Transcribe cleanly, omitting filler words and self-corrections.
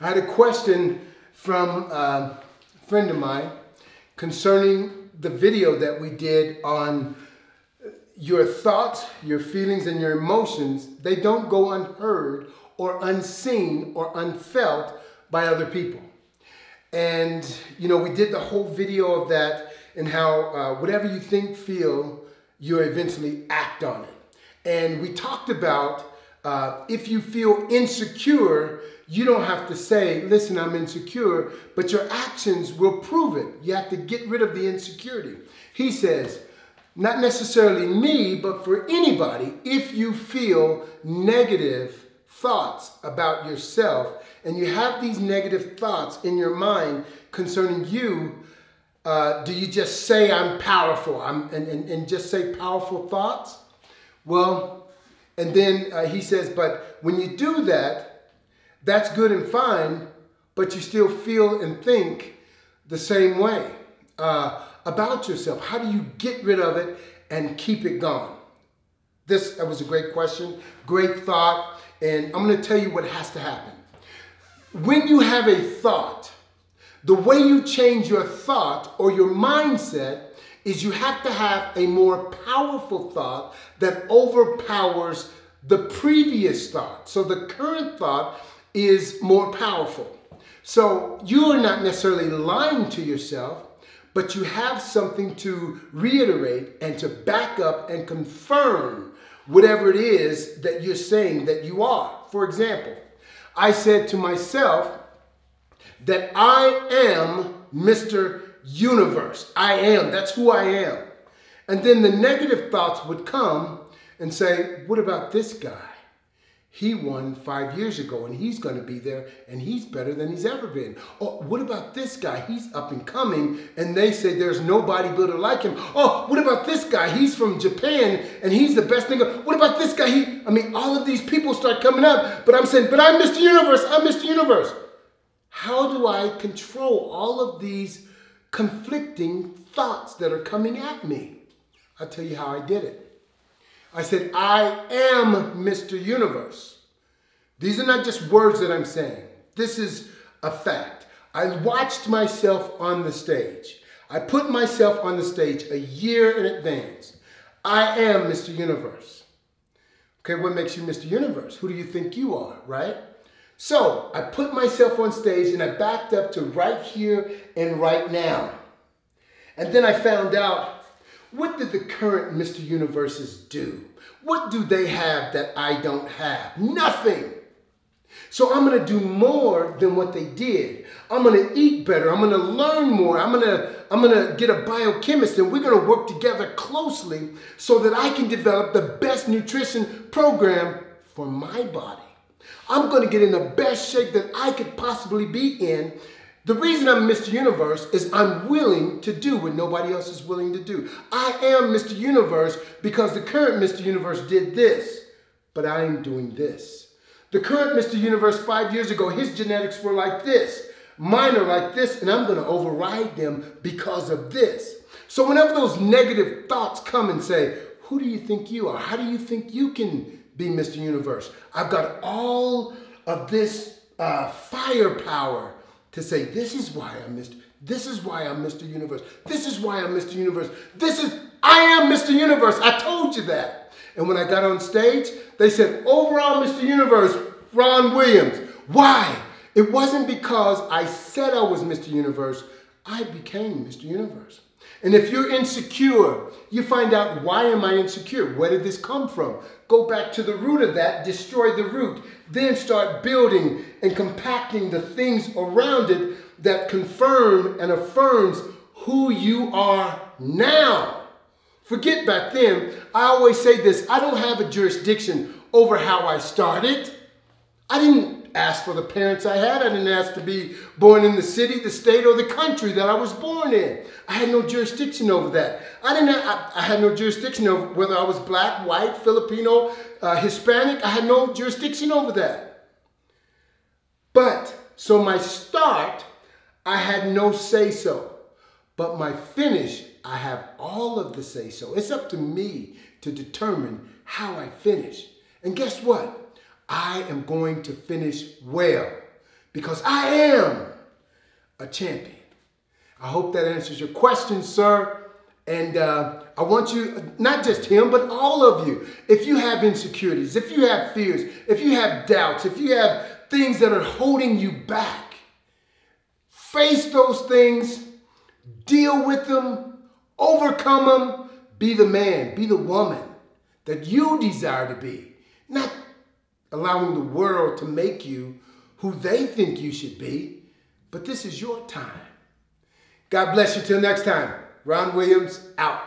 I had a question from a friend of mine concerning the video that we did on your thoughts, your feelings, and your emotions. They don't go unheard or unseen or unfelt by other people. And, you know, we did the whole video of that and how whatever you think, feel, you eventually act on it. And we talked about if you feel insecure, you don't have to say, listen, I'm insecure, but your actions will prove it. You have to get rid of the insecurity. He says, not necessarily me, but for anybody, if you feel negative thoughts about yourself and you have these negative thoughts in your mind concerning you, do you just say I'm powerful and just say powerful thoughts? Well, and then he says, but when you do that, that's good and fine, but you still feel and think the same way about yourself. How do you get rid of it and keep it gone? That was a great question, great thought, and I'm going to tell you what has to happen. When you have a thought, the way you change your thought or your mindset is you have to have a more powerful thought that overpowers the previous thought. So the current thought is more powerful. So you're not necessarily lying to yourself, but you have something to reiterate and to back up and confirm whatever it is that you're saying that you are. For example, I said to myself that I am Mr. Universe. I am. That's who I am. And then the negative thoughts would come and say, what about this guy? He won 5 years ago and he's going to be there and he's better than he's ever been. Oh, what about this guy? He's up and coming and they say there's no bodybuilder like him. Oh, what about this guy? He's from Japan and he's the best thing. What about this guy? All of these people start coming up, but I'm saying, but I'm Mr. Universe. I'm Mr. Universe. How do I control all of these conflicting thoughts that are coming at me? I'll tell you how I did it. I said, I am Mr. Universe. These are not just words that I'm saying. This is a fact. I watched myself on the stage. I put myself on the stage a year in advance. I am Mr. Universe. Okay, what makes you Mr. Universe? Who do you think you are, right? So I put myself on stage and I backed up to right here and right now. And then I found out, what did the current Mr. Universes do? What do they have that I don't have? Nothing. So I'm going to do more than what they did. I'm going to eat better. I'm going to learn more. I'm going to get a biochemist and we're going to work together closely so that I can develop the best nutrition program for my body. I'm going to get in the best shape that I could possibly be in. The reason I'm Mr. Universe is I'm willing to do what nobody else is willing to do. I am Mr. Universe because the current Mr. Universe did this, but I am doing this. The current Mr. Universe 5 years ago, his genetics were like this. Mine are like this, and I'm going to override them because of this. So whenever those negative thoughts come and say, who do you think you are? How do you think you can be Mr. Universe? I've got all of this firepower to say, this is why I'm Mr. Universe. This is why I'm Mr. Universe. I am Mr. Universe. I told you that. And when I got on stage, they said, overall Mr. Universe, Ron Williams. Why? It wasn't because I said I was Mr. Universe. I became Mr. Universe. And if you're insecure, you find out, why am I insecure? Where did this come from? Go back to the root of that, destroy the root. Then start building and compacting the things around it that confirm and affirms who you are now. Forget back then. I always say this, I don't have a jurisdiction over how I started. I didn't ask for the parents I had. I didn't ask to be born in the city, the state, or the country that I was born in. I had no jurisdiction over that. I had no jurisdiction over whether I was black, white, Filipino, Hispanic. I had no jurisdiction over that. But, so my start, I had no say-so. But my finish, I have all of the say-so. It's up to me to determine how I finish. And guess what? I am going to finish well because I am a champion. I hope that answers your question, sir. And I want you, not just him, but all of you, if you have insecurities, if you have fears, if you have doubts, if you have things that are holding you back, face those things, deal with them, overcome them, be the man, be the woman that you desire to be, not allowing the world to make you who they think you should be, but this is your time. God bless you till next time. Ron Williams, out.